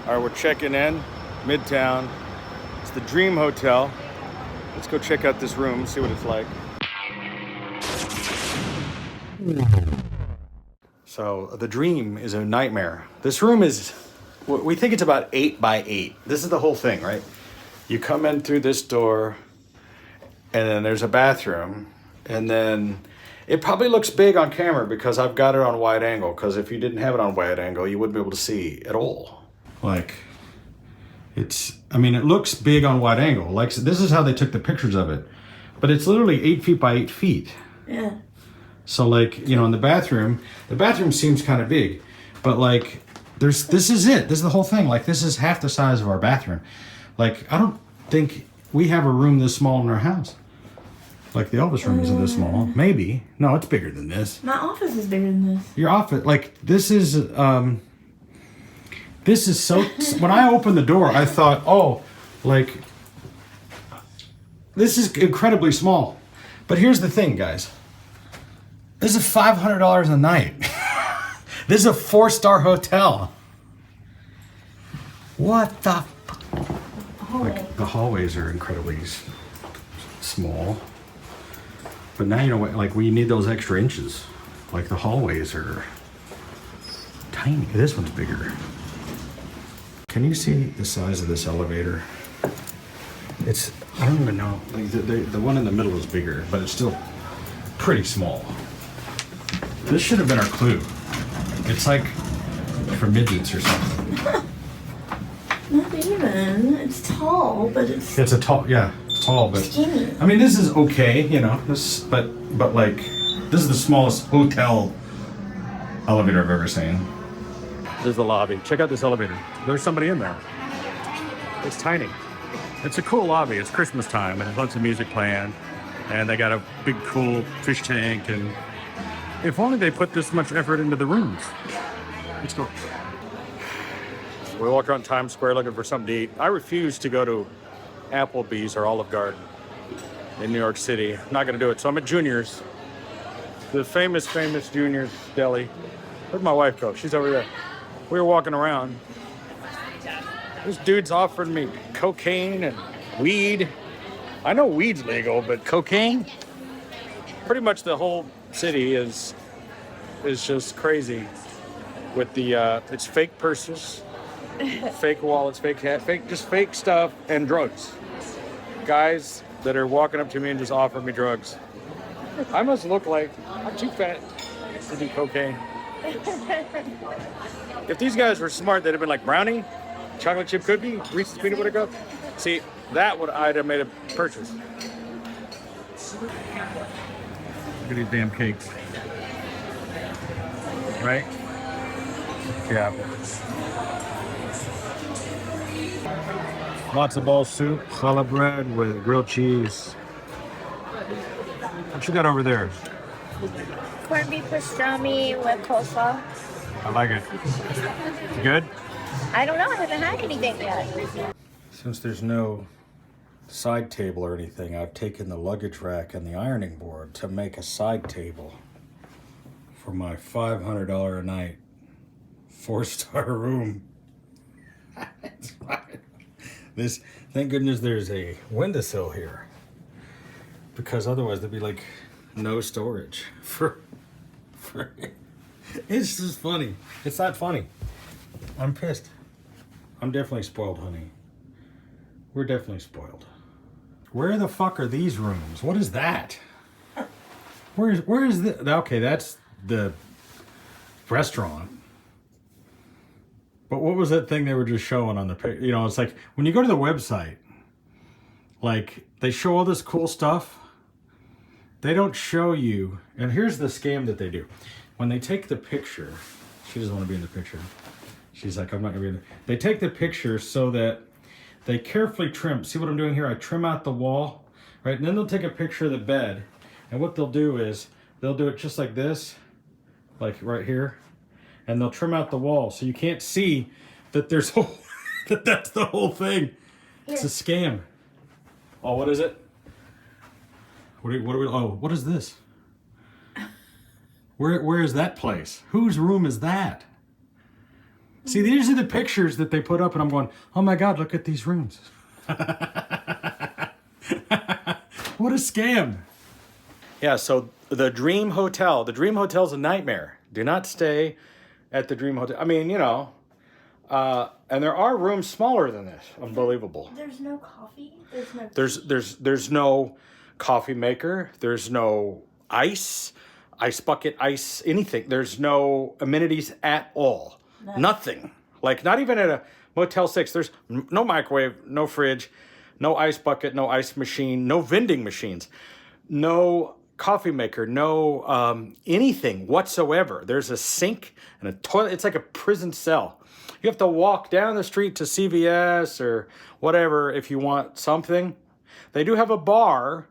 All right, we're checking in, Midtown. It's the Dream Hotel. Let's go check out this room, see what it's like. So the Dream is a nightmare. This room is, we think it's about 8 by 8. This is the whole thing, right? You come in through this door, and then there's a bathroom, and then it probably looks big on camera because I've got it on wide angle, because if you didn't have it on wide angle, you wouldn't be able to see at all. Like, it looks big on wide angle. Like, this is how they took the pictures of it. But it's literally 8 feet by 8 feet. Yeah. So, like, in the bathroom seems kind of big. But, like, this is it. This is the whole thing. Like, this is half the size of our bathroom. Like, I don't think we have a room this small in our house. Like, the Elvis room isn't this small. Maybe. No, it's bigger than this. My office is bigger than this. Your office, like, this is so, when I opened the door, I thought, oh, like, this is incredibly small. But here's the thing, guys. This is $500 a night. This is a 4-star hotel. What the Like, the hallways are incredibly small. But now, like, we need those extra inches. Like, the hallways are tiny. This one's bigger. Can you see the size of this elevator? I don't even know. Like, the one in the middle is bigger, but it's still pretty small. This should have been our clue. It's like for midgets or something. Not even. It's tall, but it's a tall, yeah, it's tall, but skinny. I mean, this is okay, but like, this is the smallest hotel elevator I've ever seen. This is the lobby. Check out this elevator. There's somebody in there. It's tiny. It's a cool lobby. It's Christmas time, and there's lots of music playing, and they got a big, cool fish tank, and if only they put this much effort into the rooms. Let's go. We walk around Times Square looking for something to eat. I refuse to go to Applebee's or Olive Garden in New York City. I'm not going to do it. So I'm at Junior's, the famous Junior's deli. Where'd my wife go? She's over there. We were walking around. This dude's offering me cocaine and weed. I know weed's legal, but cocaine? Pretty much the whole city is just crazy with the, it's fake purses, fake wallets, fake hat, fake stuff, and drugs. Guys that are walking up to me and just offering me drugs. I must look like I'm too fat to do cocaine. If these guys were smart, they'd have been like brownie, chocolate chip cookie, Reese's peanut butter cup. See, I'd have made a purchase. Look at these damn cakes. Right? Yeah. Lots of bowl soup, challah bread with grilled cheese. What you got over there? Corned beef pastrami with coleslaw. I like it. Good? I don't know. I haven't had anything yet. Since there's no side table or anything, I've taken the luggage rack and the ironing board to make a side table for my $500 a night 4-star room. Thank goodness there's a windowsill here, because otherwise there'd be like no storage for It's just funny. It's not funny. I'm pissed. I'm definitely spoiled, honey. We're definitely spoiled. Where the fuck are these rooms? What is that? Where is the? Okay, that's the restaurant. But what was that thing they were just showing on the page? It's like when you go to the website, like, they show all this cool stuff. They don't show you. And here's the scam that they do. When they take the picture, she doesn't want to be in the picture. She's like, I'm not going to be in there. They take the picture so that they carefully trim. See what I'm doing here? I trim out the wall, right? And then they'll take a picture of the bed. And what they'll do is they'll do it just like this, like right here. And they'll trim out the wall so you can't see that there's that that's the whole thing. It's a scam. Oh, what is it? What is this? Where is that place? Whose room is that? See, these are the pictures that they put up, and I'm going, oh my God, look at these rooms. What a scam. Yeah, so the Dream Hotel. The Dream Hotel's a nightmare. Do not stay at the Dream Hotel. I mean, you know, and there are rooms smaller than this. Unbelievable. There's no coffee. There's no. There's no coffee maker. There's no ice bucket, ice, anything. There's no amenities at all. No. Nothing. Like not even at a Motel 6. There's no microwave, no fridge, no ice bucket, no ice machine, no vending machines, no coffee maker, no anything whatsoever. There's a sink and a toilet. It's like a prison cell. You have to walk down the street to CVS or whatever if you want something. They do have a bar,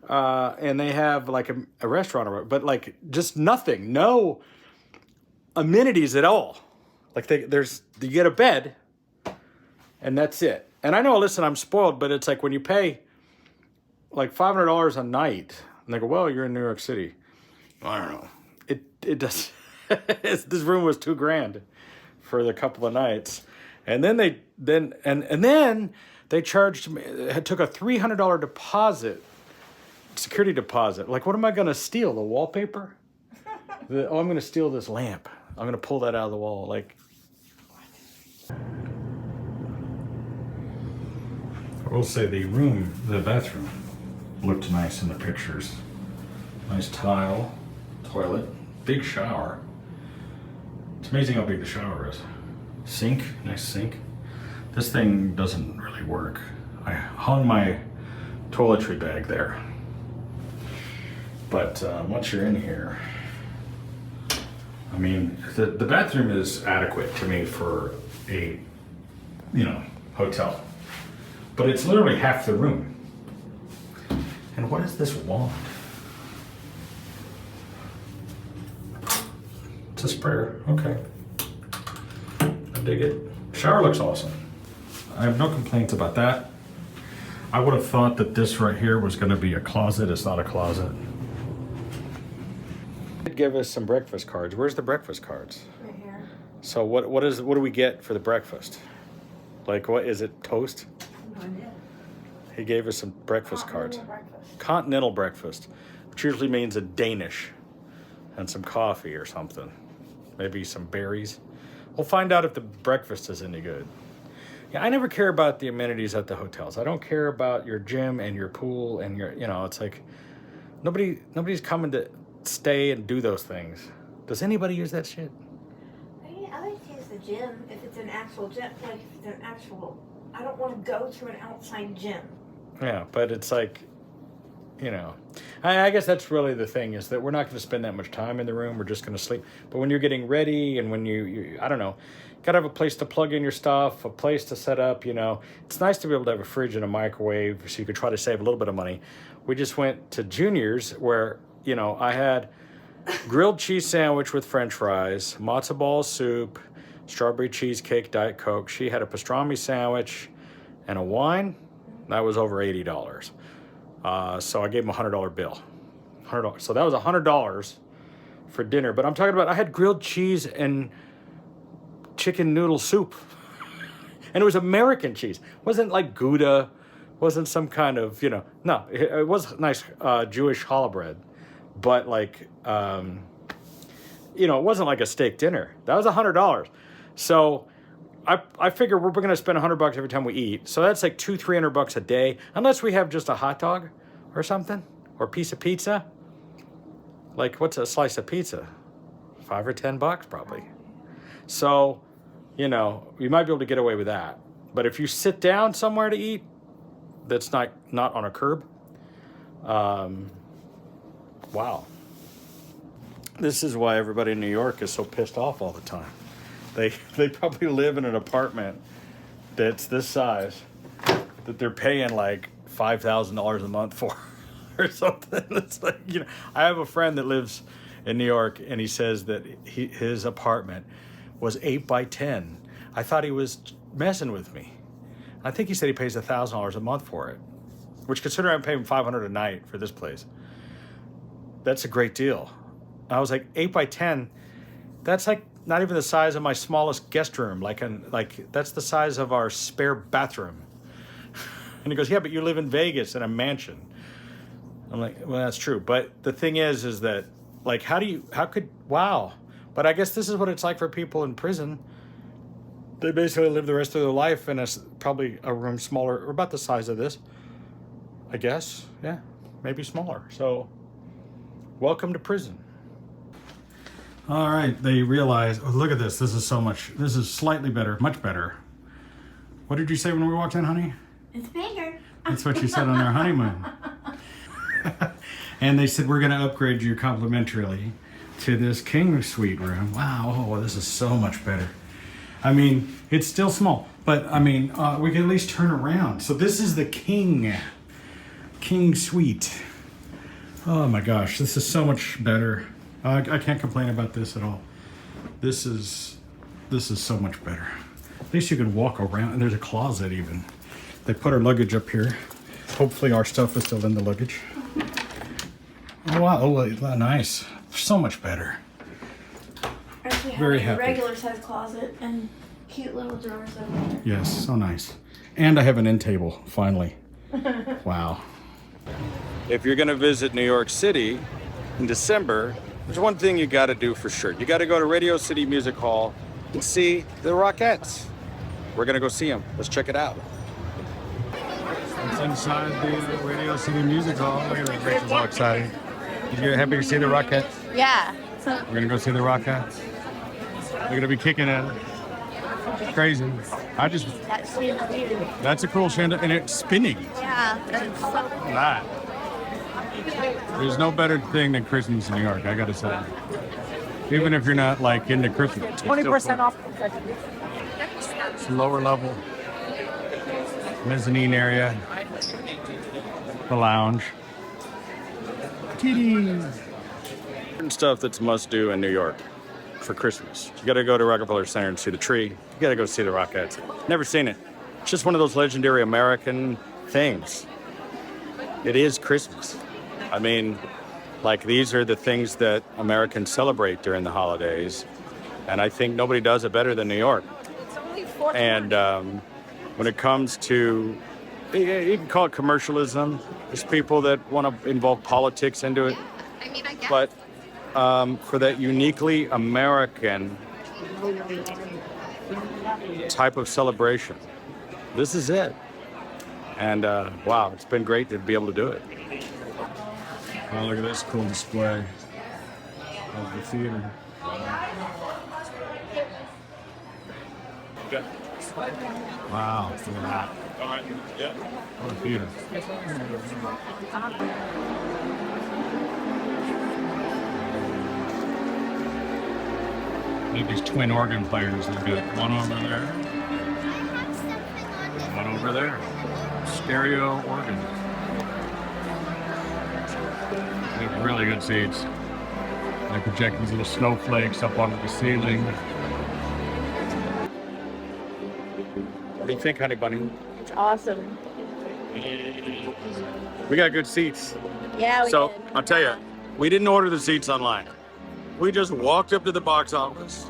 and they have like a restaurant, but like just nothing, no amenities at all. Like you get a bed, and that's it. And I know, listen, I'm spoiled, but it's like when you pay like $500 a night, and they go, well, you're in New York City. I don't know. It does. This room was $2,000 for the couple of nights, and then they charged me. Took a $300 deposit, security deposit. Like, what am I going to steal? The wallpaper? I'm going to steal this lamp. I'm going to pull that out of the wall. Like, I will say the bathroom looked nice in the pictures. Nice tile, toilet, big shower. It's amazing how big the shower is. Sink, nice sink. This thing doesn't really work. I hung my toiletry bag there. But once you're in here, I mean, the bathroom is adequate to me for a, hotel. But it's literally half the room. And what is this wand? It's a sprayer, okay. I dig it. Shower looks awesome. I have no complaints about that. I would have thought that this right here was gonna be a closet. It's not a closet. Give us some breakfast cards. Where's the breakfast cards? Right here. So what do we get for the breakfast? Like, what is it, toast? No idea. He gave us some breakfast cards. Breakfast. Continental breakfast, which usually means a Danish and some coffee or something. Maybe some berries. We'll find out if the breakfast is any good. Yeah, I never care about the amenities at the hotels. I don't care about your gym and your pool and your, it's like nobody's coming to stay and do those things. Does anybody use that shit? I like to use the gym if it's an actual gym. Like if it's an actual, I don't want to go to an outside gym. Yeah, but it's like, I guess that's really the thing, is that we're not going to spend that much time in the room. We're just going to sleep. But when you're getting ready and when you I don't know, got to have a place to plug in your stuff, a place to set up, It's nice to be able to have a fridge and a microwave so you could try to save a little bit of money. We just went to Junior's where, I had grilled cheese sandwich with french fries, matzo ball soup, strawberry cheesecake, Diet Coke. She had a pastrami sandwich and a wine. That was over $80. So I gave him a $100 bill. $100. So that was $100 for dinner. But I'm talking about, I had grilled cheese and chicken noodle soup. And it was American cheese. It wasn't like Gouda. Wasn't some kind of, no, it was nice Jewish challah bread. But like, it wasn't like a steak dinner. That was $100. So I figure we're going to spend $100 every time we eat. So that's like $200-300 a day, unless we have just a hot dog or something, or a piece of pizza. Like, what's a slice of pizza? $5 or $10 probably. So, you might be able to get away with that. But if you sit down somewhere to eat, that's not on a curb. Wow. This is why everybody in New York is so pissed off all the time. They probably live in an apartment that's this size that they're paying like $5,000 a month for or something. It's like, I have a friend that lives in New York, and he says that his apartment was 8 by 10. I thought he was messing with me. I think he said he pays $1,000 a month for it, which, considering I'm paying $500 a night for this place, that's a great deal. I was like, 8 by 10, that's like not even the size of my smallest guest room. Like that's the size of our spare bathroom. And he goes, yeah, but you live in Vegas in a mansion. I'm like, well, that's true. But the thing is that, like, wow. But I guess this is what it's like for people in prison. They basically live the rest of their life in probably a room smaller, or about the size of this, I guess. Yeah, maybe smaller. So, welcome to prison. All right, they realize, oh, look at this. This is slightly better, much better. What did you say when we walked in, honey? It's bigger. That's what you said on our honeymoon. And they said, we're going to upgrade you complimentarily to this king suite room. Wow, oh, this is so much better. I mean, it's still small, but I mean, we can at least turn around. So this is the king suite. Oh my gosh, this is so much better. I can't complain about this at all. This is so much better. At least you can walk around, and there's a closet even. They put our luggage up here. Hopefully our stuff is still in the luggage. Oh wow, oh nice. So much better. Actually, Very having happy. a regular size closet and cute little drawers over there. Yes, so nice. And I have an end table, finally. Wow. If you're gonna visit New York City in December, there's one thing you gotta do for sure. You gotta go to Radio City Music Hall and see the Rockettes. We're gonna go see them. Let's check it out. It's inside the Radio City Music Hall. Look at that, Rachel's all excited. You happy to see the Rockettes? Yeah. We're gonna go see the Rockettes. They're gonna be kicking it. It's crazy. That's weird. That's a cool chandelier, and it's spinning. Yeah. That's so cool. That. There's no better thing than Christmas in New York, I gotta say. Even if you're not like into Christmas. 20% off. It's lower level. Mezzanine area. The lounge. Certain stuff that's must do in New York for Christmas. You gotta go to Rockefeller Center and see the tree. You gotta go see the Rockettes. Never seen it. It's just one of those legendary American things. It is Christmas. I mean, like, these are the things that Americans celebrate during the holidays. And I think nobody does it better than New York. It's only $4. And when it comes to, you can call it commercialism. There's people that want to involve politics into it. I mean, I guess. But for that uniquely American type of celebration, this is it. And wow, it's been great to be able to do it. Oh, look at this cool display of the theater. Wow, look at that. All right, yeah. What a theater. Look at these twin organ players. They've got one over there, one over there. Stereo organ. They have really good seats. They project these little snowflakes up onto the ceiling. What do you think, honey bunny? It's awesome. We got good seats. Yeah, we So did. I'll tell you, we didn't order the seats online. We just walked up to the box office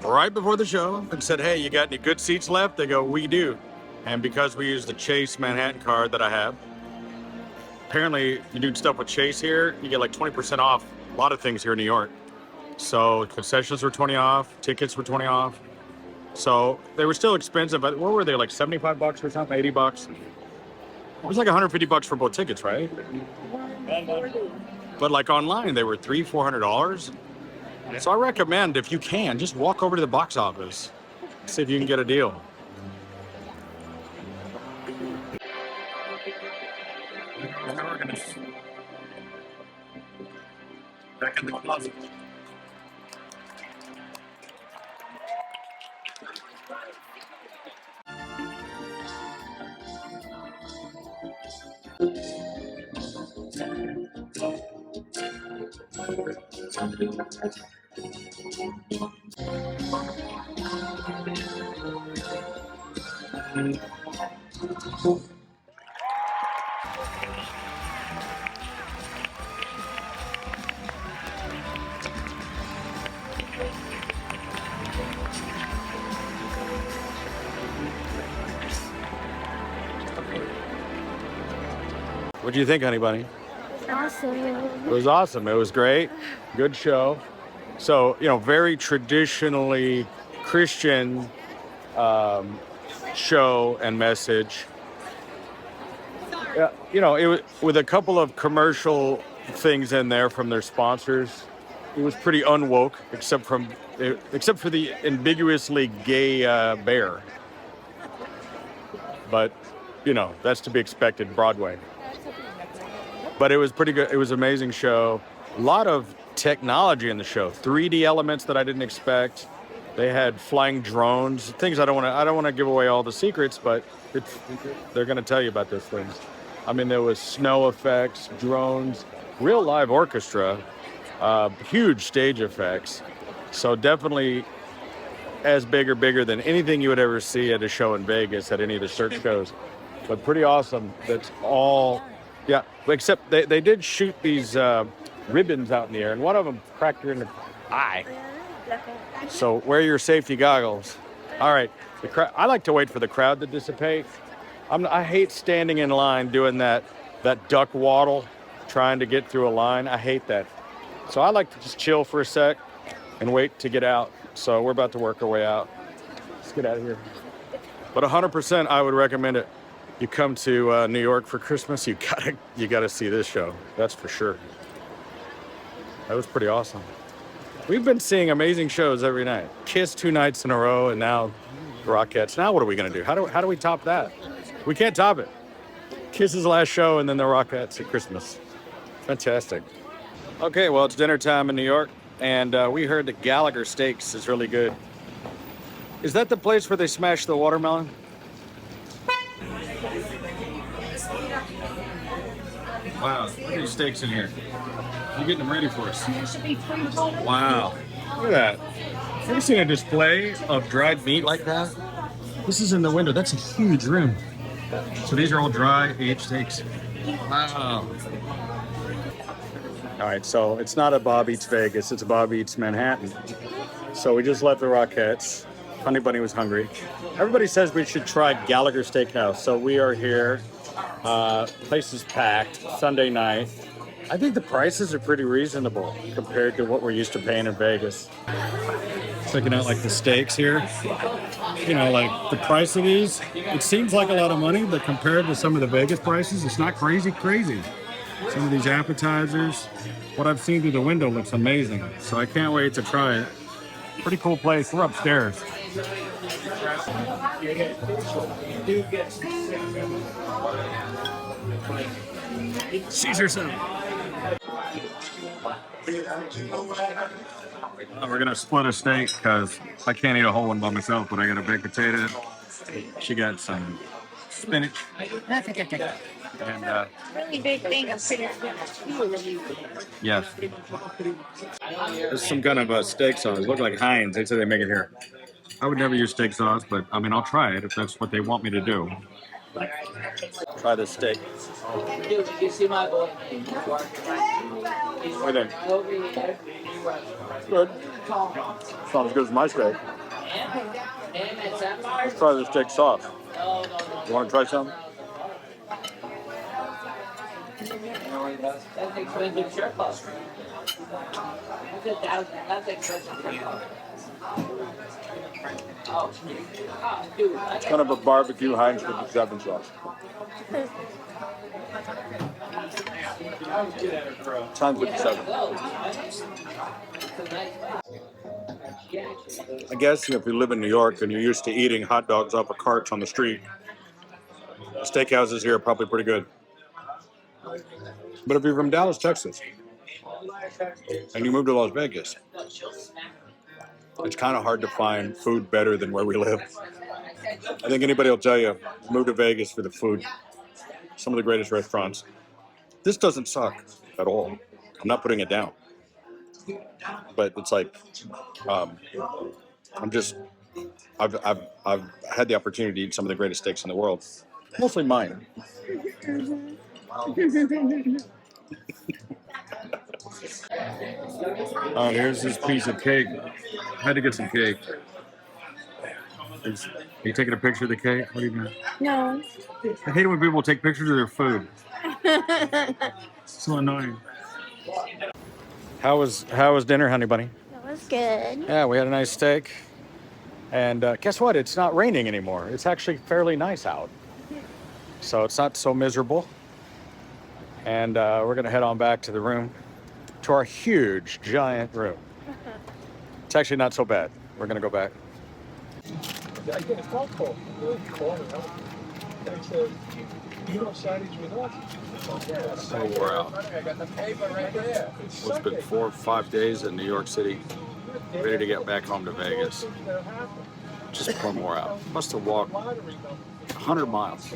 right before the show and said, hey, you got any good seats left? They go, we do. And because we use the Chase Manhattan card that I have, apparently you do stuff with Chase here, you get like 20% off a lot of things here in New York. So concessions were 20 off, tickets were 20 off. So they were still expensive, but what were they, like 75 bucks or something, 80 bucks? It was like 150 bucks for both tickets, right? But like online, they were $300-400. So I recommend, if you can, just walk over to the box office, see if you can get a deal. Back in the closet. What do you think, honey bunny? Awesome. It was awesome. It was great. Good show. So, very traditionally Christian show and message. Yeah, it was with a couple of commercial things in there from their sponsors. It was pretty unwoke, except for the ambiguously gay bear. But, that's to be expected, Broadway. But it was pretty good. It was an amazing show. A lot of technology in the show. 3D elements that I didn't expect. They had flying drones, things I don't want to give away all the secrets, but they're going to tell you about those things. I mean, there was snow effects, drones, real live orchestra, huge stage effects. So definitely as big or bigger than anything you would ever see at a show in Vegas at any of the search shows. But pretty awesome. That's all. Yeah, except they did shoot these ribbons out in the air, and one of them cracked her in the eye. So wear your safety goggles. All right, I like to wait for the crowd to dissipate. I hate standing in line doing that duck waddle, trying to get through a line. I hate that. So I like to just chill for a sec and wait to get out. So we're about to work our way out. Let's get out of here. But 100%, I would recommend it. You come to New York for Christmas, you gotta see this show. That's for sure. That was pretty awesome. We've been seeing amazing shows every night. Kiss 2 nights in a row, and now Rockettes. Now what are we gonna do? How do we top that? We can't top it. Kiss's last show, and then the Rockettes at Christmas. Fantastic. Okay, well, it's dinner time in New York, and we heard that Gallagher Steaks is really good. Is that the place where they smash the watermelon? Wow, look at these steaks in here. You're getting them ready for us. Wow, look at that. Have you ever seen a display of dried meat like that? This is in the window. That's a huge room. So these are all dry aged steaks. Wow. All right, so it's not a Bob Eats Vegas. It's a Bob Eats Manhattan. So we just left the Rockettes. Honey Bunny was hungry. Everybody says we should try Gallagher Steakhouse. So we are here. Place is packed. Sunday night. I think the prices are pretty reasonable compared to what we're used to paying in Vegas. Checking out like the steaks here. Like the price of these, it seems like a lot of money, but compared to some of the Vegas prices, it's not crazy. Some of these appetizers, what I've seen through the window looks amazing. So I can't wait to try it. Pretty cool place. We're upstairs. Caesar salad. We're gonna split a steak because I can't eat a whole one by myself, but I got a baked potato. She got some spinach. And Really big thing of yes, there's some kind of a steak sauce. It looks like Heinz. They say they make it here. I would never use steak sauce, but I mean, I'll try it if that's what they want me to do. Try this steak. What do you think? Good. It's not as good as my steak. Let's try the steak sauce. You want to try some? That's expensive shirt cost. That's expensive. Oh, dude. It's kind of a barbecue Heinz 57 sauce. Heinz 57. I guess if you live in New York and you're used to eating hot dogs off of carts on the street, the steakhouses here are probably pretty good. But if you're from Dallas, Texas, and you move to Las Vegas, it's kind of hard to find food better than where we live. I think anybody will tell you, move to Vegas for the food. Some of the greatest restaurants. This doesn't suck at all. I'm not putting it down. But it's like, I've had the opportunity to eat some of the greatest steaks in the world. Mostly mine. Oh, here's this piece of cake. I had to get some cake. Are you taking a picture of the cake? What are you doing? No. I hate it when people take pictures of their food. So annoying. How was dinner, honey bunny? That was good. Yeah, we had a nice steak. And guess what? It's not raining anymore. It's actually fairly nice out. So it's not so miserable. And we're going to head on back to the room, to our huge, giant room. It's actually not so bad. We're going to go back. So we're out. It's been 4 or 5 days in New York City, ready to get back home to Vegas. Just 1 more out. Must have walked 100 miles.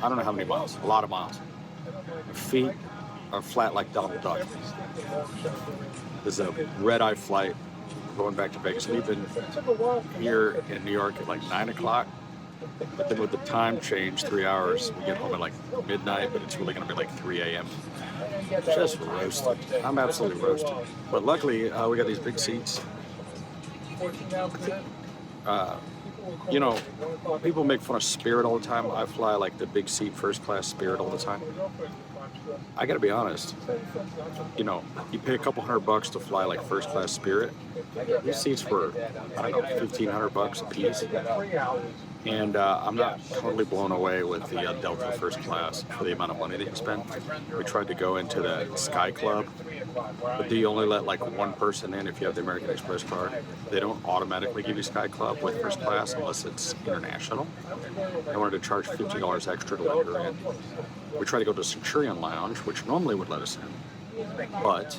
I don't know how many miles. A lot of miles. Feet are flat like Donald Duck. There's a red-eye flight going back to Vegas. Leaving here in New York at like 9 o'clock. But then with the time change, 3 hours, we get home at like midnight, but it's really going to be like 3 a.m. Just roasted. I'm absolutely roasted. But luckily, we got these big seats. You know, people make fun of Spirit all the time. I fly like the big seat first class Spirit all the time. I gotta be honest, you know, you pay a couple $100 to fly like first class Spirit. These seats were, I don't know, $1,500 a piece. And I'm not totally blown away with the Delta first class for the amount of money that you spend. We tried to go into the Sky Club, but they only let like 1 person in if you have the American Express card. They don't automatically give you Sky Club with first class unless it's international. They wanted to charge $50 extra to let her in. We tried to go to Centurion Lounge, which normally would let us in, but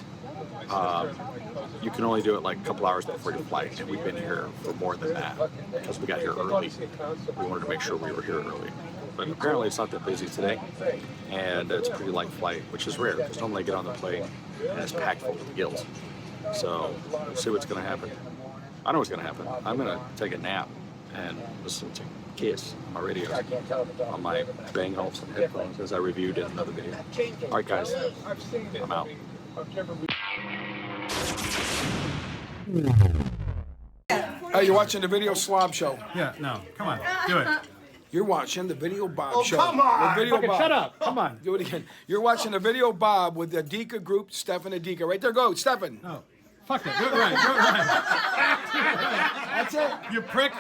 you can only do it like a couple hours before your flight, and we've been here for more than that because we got here early. We wanted to make sure we were here early. But apparently it's not that busy today, and it's a pretty light flight, which is rare because normally I get on the plane and it's packed full to the gills. So we'll see what's going to happen. I know what's going to happen. I'm going to take a nap and listen to Kiss on my radio, on my Bang & Olufsen headphones, as I reviewed in another video. All right, guys, I'm out. Hey, you're watching the Video Slob Show. Yeah, no, come on, do it. You're watching the Video Bob Show. Come on! Video Fucking Bob. shut up, come on. Do it again. You're watching the Video Bob with the Dika group, Stefan and Dika. Right there, go, Stefan. No, fuck it, do it right, do it right. That's it. You prick.